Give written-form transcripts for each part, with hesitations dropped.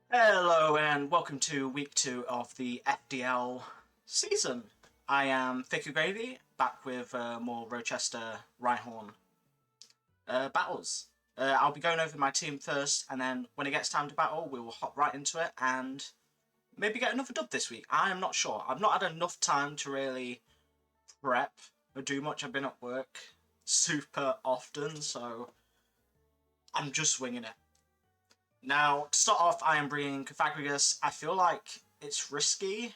Hello and welcome to week 2 of the FDL season. I am Thicker Gravy, back with more Rochester Rhyhorn battles. I'll be going over my team first, and then when it gets time to battle, we will hop right into it and maybe get another dub this week. I am not sure. I've not had enough time to really prep or do much. I've been at work super often, so I'm just winging it. Now, to start off, I am bringing Pythagoras. I feel like it's risky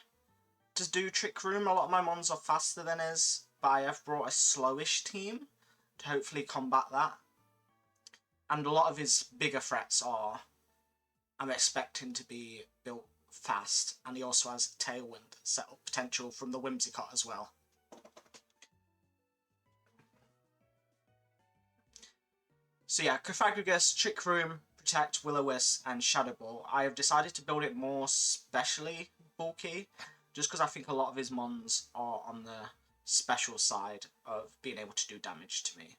to do Trick Room. A lot of my mons are faster than his, but I have brought a slowish team to hopefully combat that. And a lot of his bigger threats I'm expecting to be built fast, and he also has Tailwind setup potential from the Whimsicott as well. So yeah, Pythagoras, Trick Room, Protect, Will-O-Wisp, and Shadow Ball. I have decided to build it more specially bulky, just because I think a lot of his mons are on the special side of being able to do damage to me.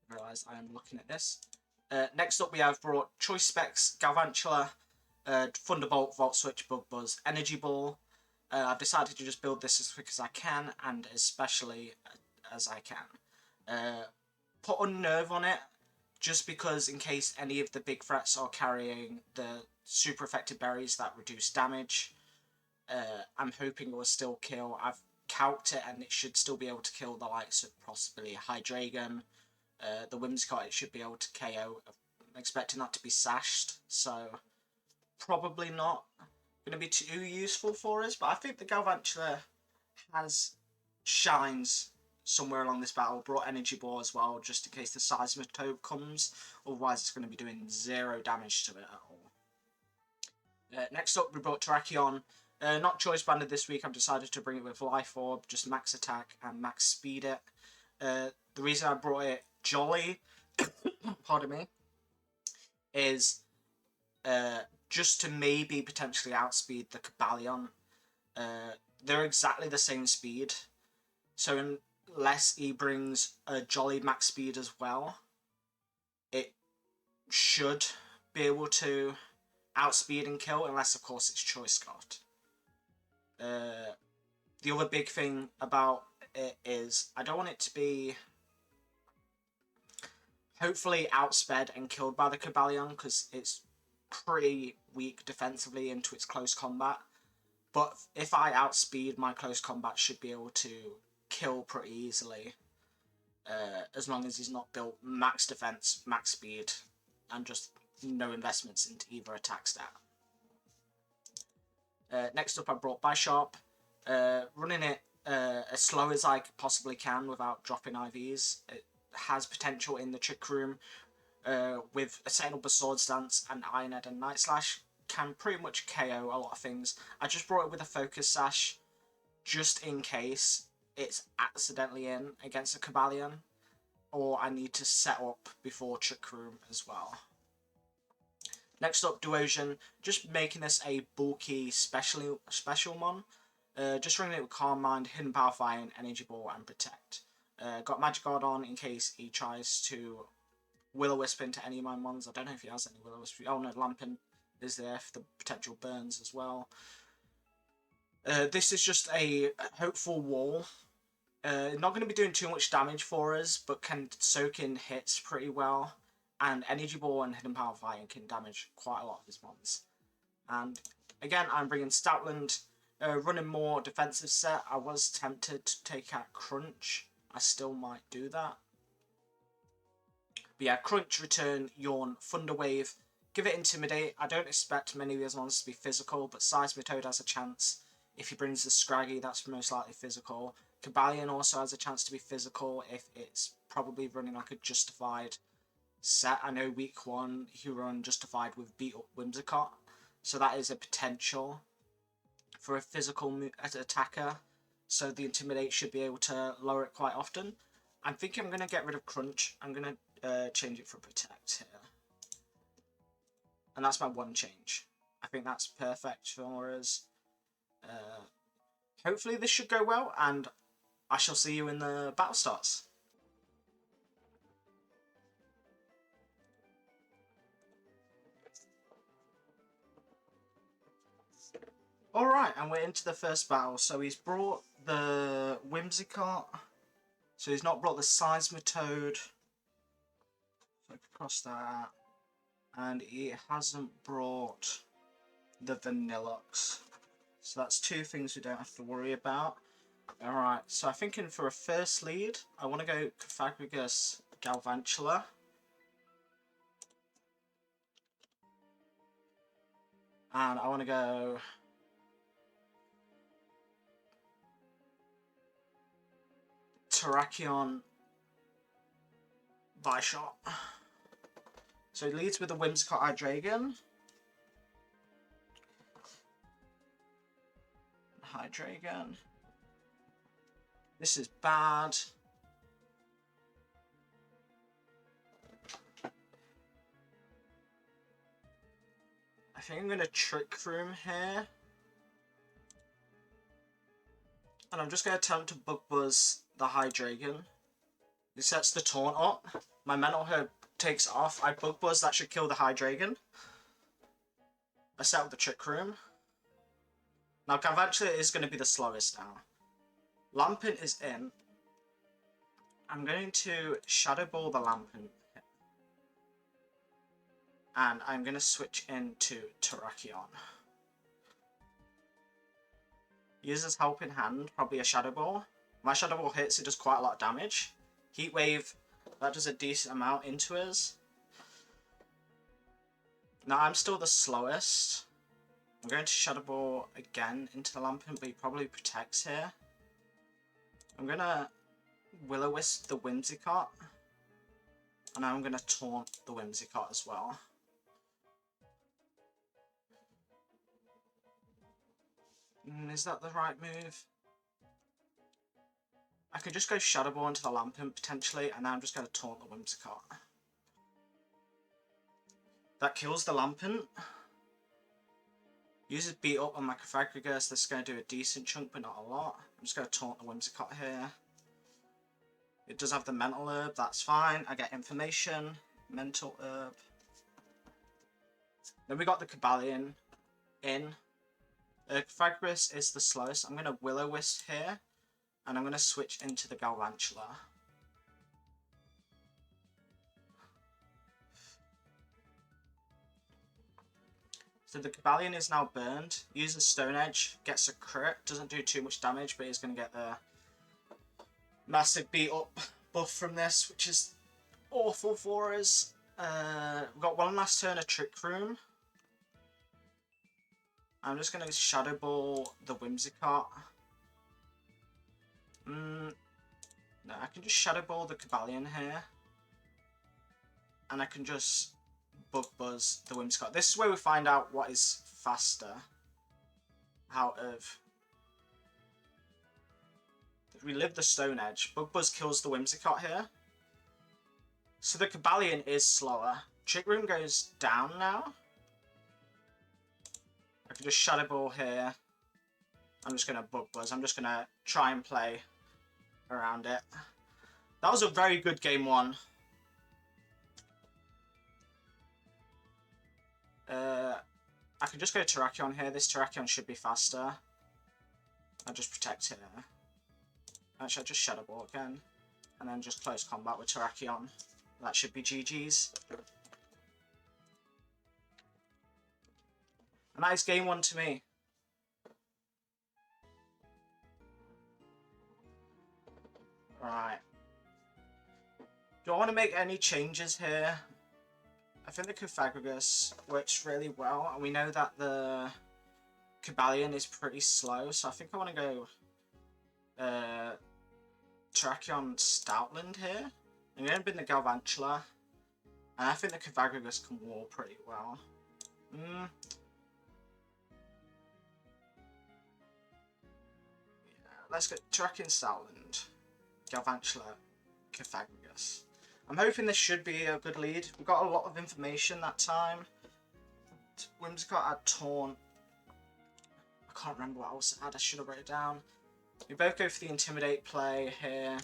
Realise I am looking at this. Next up we have brought Choice Specs, Galvantula, Thunderbolt, Volt Switch, Bug Buzz, Energy Ball. I've decided to just build this as quick as I can, and as specially as I can. Put Unnerve on it, just because in case any of the big threats are carrying the super effective berries that reduce damage. I'm hoping it will still kill. I've calced it and it should still be able to kill the likes of possibly Hydreigon. The Whimsicott it should be able to KO. I'm expecting that to be sashed, so probably not going to be too useful for us, but I think the Galvantula shines somewhere along this battle. Brought Energy Ball as well, just in case the Seismitoad comes. Otherwise, it's going to be doing 0 damage to it at all. Next up, we brought Terrakion. Not choice banded this week. I've decided to bring it with Life Orb, just max attack and max speed it. The reason I brought it Jolly, pardon me, is just to maybe potentially outspeed the Cobalion. They're exactly the same speed, so unless he brings a Jolly max speed as well, it should be able to outspeed and kill, unless of course it's Choice Scarred. The other big thing about it is I don't want it to be hopefully outsped and killed by the Cobalion, because it's pretty weak defensively into its close combat. But if I outspeed, my close combat should be able to kill pretty easily, as long as he's not built max defense, max speed, and just no investments into either attack stat. Next up, I brought Bisharp, running it as slow as I possibly can without dropping IVs. It has potential in the Trick Room with a setting up a Sword Stance and Iron Head and Night Slash. Can pretty much KO a lot of things. I just brought it with a Focus Sash just in case it's accidentally in against a Cobalion, or I need to set up before Trick Room as well. Next up, Duosian, just making this a bulky special mon. Just running it with Calm Mind, Hidden Power Fire, Energy Ball, and Protect. Got Magic Guard on in case he tries to Will-O-Wisp into any of my mons. I don't know if he has any Will-O-Wisp. Oh no, Lampin is there for the potential burns as well. This is just a hopeful wall. Not going to be doing too much damage for us, but can soak in hits pretty well. And Energy Ball and Hidden Power Fire can damage quite a lot of his mons. And again, I'm bringing Stoutland, running more defensive set. I was tempted to take out Crunch. I still might do that. But yeah, Crunch, Return, Yawn, Thunder Wave. Give it Intimidate. I don't expect many of these mons to be physical, but Seismitoad has a chance. If he brings the Scraggy, that's most likely physical. Cobalion also has a chance to be physical if it's probably running like a Justified set. I know week 1 he run Justified with Beat Up Whimsicott, so that is a potential for a physical attacker. So the Intimidate should be able to lower it quite often. I'm thinking I'm going to get rid of Crunch. I'm going to change it for Protect here. And that's my one change. I think that's perfect for us. Hopefully this should go well, and I shall see you in the battle starts. Alright, and we're into the first battle. So he's brought the Whimsicott. So he's not brought the Seismitoad. So I can cross that out. And he hasn't brought the Vanilluxe. So that's two things we don't have to worry about. Alright, so I'm thinking for a first lead, I want to go Pythagoras Galvantula. And I want to go Terrakion Bishop. So he leads with the Whimsicott Hydreigon. Hydreigon. This is bad. I think I'm going to Trick Room here. And I'm just going to attempt to Bug Buzz the Hydreigon. He sets the taunt up. My Mental Herb takes off. I Bug Buzz, that should kill the Hydreigon. I set up the Trick Room. Now Galvantula is going to be the slowest now. Lampent is in. I'm going to Shadow Ball the Lampent. And I'm going to switch into Terrakion. Uses Helping Hand, probably a Shadow Ball. My Shadow Ball hits, it does quite a lot of damage. Heat Wave, that does a decent amount into us. Now I'm still the slowest. I'm going to Shadow Ball again into the Lampent, but he probably protects here. I'm going to Will-O-Wisp the Whimsicott. And I'm going to Taunt the Whimsicott as well. Is that the right move? I could just go Shadow Ball into the Lampent potentially, and now I'm just going to Taunt the Whimsicott. That kills the Lampent. Uses Beat Up on my Pythagoras. This is going to do a decent chunk, but not a lot. I'm just going to Taunt the Whimsicott here. It does have the Mental Herb, that's fine. I get Information, Mental Herb. Then we got the Cobalion in. Pythagoras is the slowest. I'm going to Will-O-Wisp here. And I'm going to switch into the Galvantula. So the Cobalion is now burned. Uses Stone Edge, gets a crit. Doesn't do too much damage, but he's going to get the massive beat up buff from this, which is awful for us. We've got one last turn of Trick Room. I'm just going to Shadow Ball the Whimsicott. No, I can just Shadow Ball the Cobalion here. And I can just Bug Buzz the Whimsicott. This is where we find out what is faster out of... We live the Stone Edge. Bug Buzz kills the Whimsicott here. So the Cobalion is slower. Trick Room goes down now. I can just Shadow Ball here. I'm just going to Bug Buzz. I'm just going to try and play around it. That was a very good game one. I can just go Terrakion here. This Terrakion should be faster. I'll just protect here. Actually, I'll just Shadow Ball again. And then just close combat with Terrakion. That should be GG's. A nice game one to me. Right. Do I want to make any changes here? I think the Pythagoras works really well, and we know that the Cobalion is pretty slow, so I think I want to go Terrakion Stoutland here. I'm going to bring the Galvantula, and I think the Pythagoras can wall pretty well. Yeah, let's go Terrakion Stoutland, Galvantula, Pythagoras. I'm hoping this should be a good lead. We got a lot of information that time. Whimsicott had Taunt. I can't remember what else it had. I should have wrote it down. We both go for the Intimidate play here.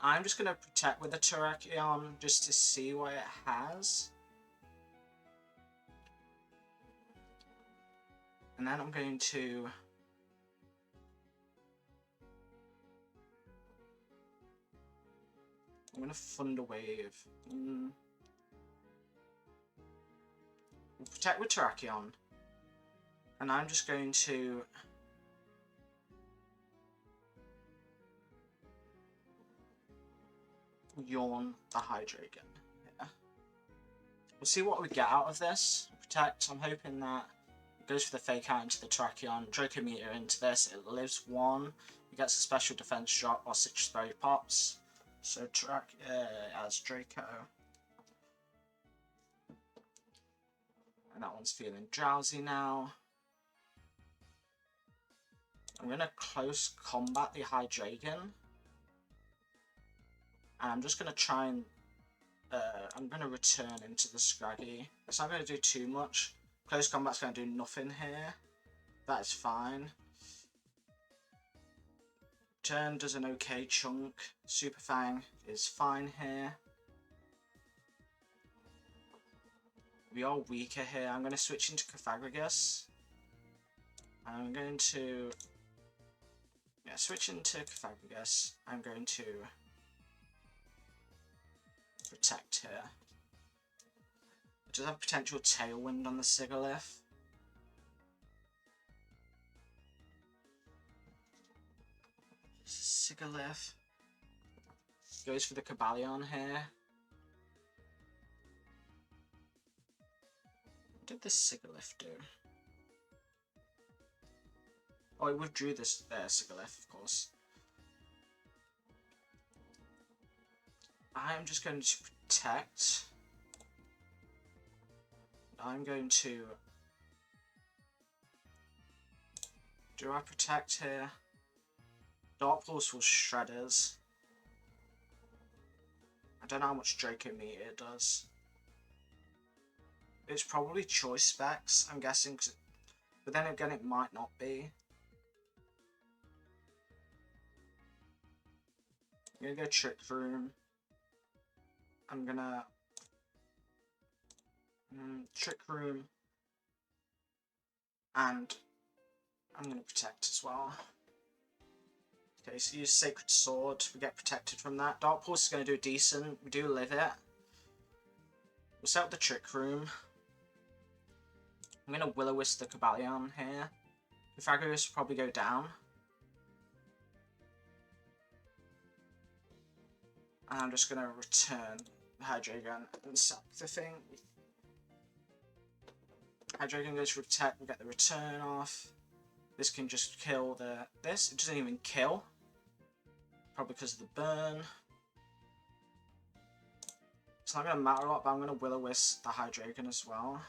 I'm just going to protect with the Terrakion just to see what it has. And then I'm going to Thunder Wave. We'll protect with Terrakion. And I'm just going to Yawn the Hydreigon. Yeah. We'll see what we get out of this. Protect, I'm hoping that it goes for the Fake Out into the Terrakion, Draco Meteor into this, it lives 1, it gets a special defense drop while Citrus Berry pops. So as Draco. And that one's feeling drowsy now. I'm going to close combat the Hydreigon. And I'm just going to try and I'm going to return into the Scraggy. It's not going to do too much. Close combat's going to do nothing here. That is fine. Turn does an okay chunk. Super Fang is fine here. We are weaker here. I'm going to switch into Cofagrigus. I'm going to switch into Cofagrigus. I'm going to protect here. It does have potential Tailwind on the Sigilyph. Sigilyph goes for the Cobalion here. What did the Sigilyph do? Oh, it withdrew this Sigilyph, of course. I'm just going to protect. I'm going to... Do I protect here? Dark Pulse will Shredders. I don't know how much Draco Meteor does. It's probably Choice Specs, I'm guessing. But then again, it might not be. I'm going to go Trick Room. I'm going to... Trick Room. And I'm going to protect as well. Okay, so use Sacred Sword. We get protected from that. Dark Pulse is going to do decent. We do live it. We'll set up the Trick Room. I'm going to Will-O-Wisp the Cobalion here. Pythagoras will probably go down. And I'm just going to return the Hydreigon and sack the thing. Hydreigon goes for attack, we get the return off. This can just kill this. It doesn't even kill. Probably because of the burn. It's not going to matter a lot, but I'm going to Will-O-Wisp the Hydreigon as well.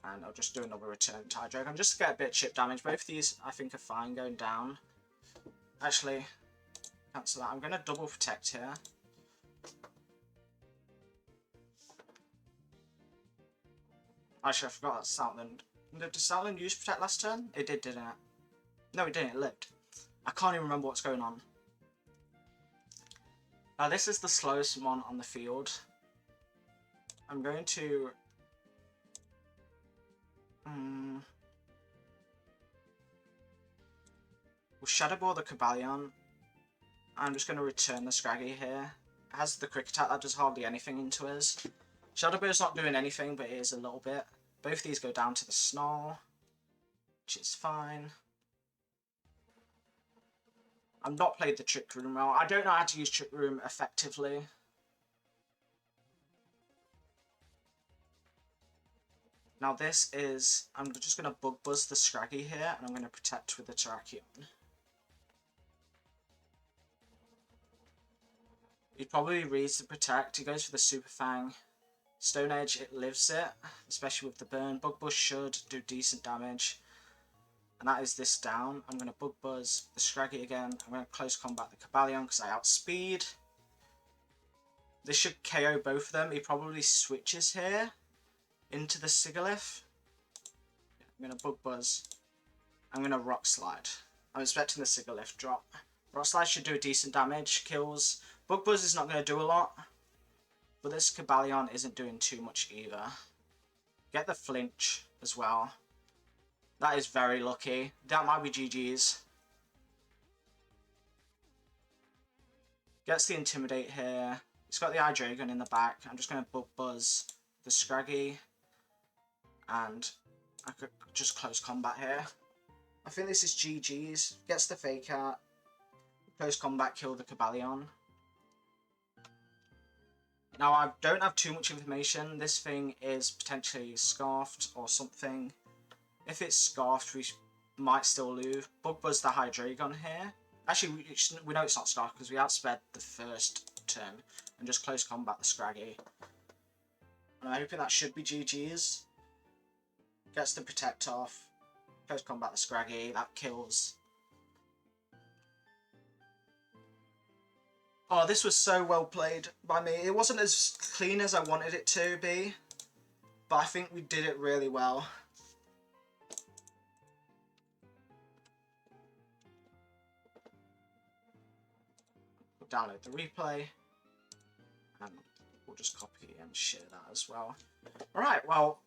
And I'll just do another return to Hydreigon just to get a bit of chip damage. Both of these I think are fine going down. Actually, cancel that. I'm going to double protect here. Actually, I forgot that Southland. Did Southland use protect last turn? It did, didn't it? No, it didn't. It lived. I can't even remember what's going on. Now, this is the slowest one on the field. I'm going to... We'll Shadow Ball the Cobalion. I'm just going to return the Scraggy here. It has the Quick Attack that does hardly anything into us. Shadow Ball's not doing anything, but it is a little bit. Both of these go down to the Snarl, which is fine. I've not played the Trick Room well. I don't know how to use Trick Room effectively. Now this is... I'm just going to Bug Buzz the Scraggy here, and I'm going to protect with the Terrakion. He probably reads the protect. He goes for the Super Fang. Stone Edge, it lives it, especially with the burn. Bug Buzz should do decent damage. And that is this down. I'm going to Bug Buzz the Scraggy again. I'm going to Close Combat the Cobalion because I outspeed. This should KO both of them. He probably switches here into the Sigilyph. I'm going to Bug Buzz. I'm going to Rock Slide. I'm expecting the Sigilyph drop. Rock Slide should do decent damage. Kills. Bug Buzz is not going to do a lot. But this Cobalion isn't doing too much either. Get the flinch as well. That is very lucky. That might be GG's. Gets the Intimidate here. He's got the Eye Dragon in the back. I'm just going to buzz the Scraggy. And I could just close combat here. I think this is GG's. Gets the Fake Out. Close combat, kill the Cobalion. Now, I don't have too much information. This thing is potentially scarfed or something. If it's scarfed, we might still lose. Bug Buzz the Hydreigon here. Actually, we know it's not scarfed because we outsped the first turn. And just close combat the Scraggy. And I'm hoping that should be GG's. Gets the Protect off. Close combat the Scraggy. That kills. Oh, this was so well played by me. It wasn't as clean as I wanted it to be. But I think we did it really well. We'll download the replay. And we'll just copy and share that as well. Alright, well,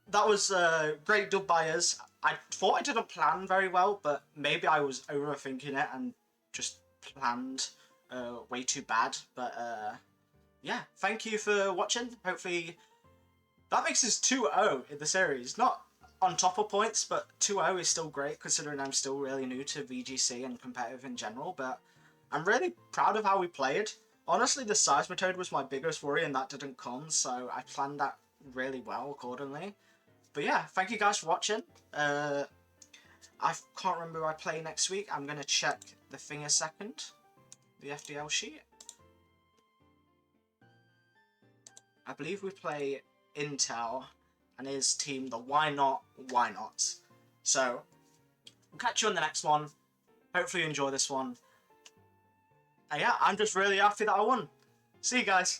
that was a great dub by us. I thought I didn't plan very well, but maybe I was overthinking it and just planned way too bad. But yeah, thank you for watching. Hopefully that makes us 2-0 in the series. Not on top of points, but 2-0 is still great considering I'm still really new to VGC and competitive in general. But I'm really proud of how we played. Honestly, the Seismitoad was my biggest worry and that didn't come, so I planned that really well accordingly. But yeah, thank you guys for watching. I can't remember who I play next week. I'm going to check the thing a second. The FDL sheet. I believe we play Intel and his team, the Why Not, Why Not. So, we'll catch you on the next one. Hopefully you enjoy this one. And yeah, I'm just really happy that I won. See you guys.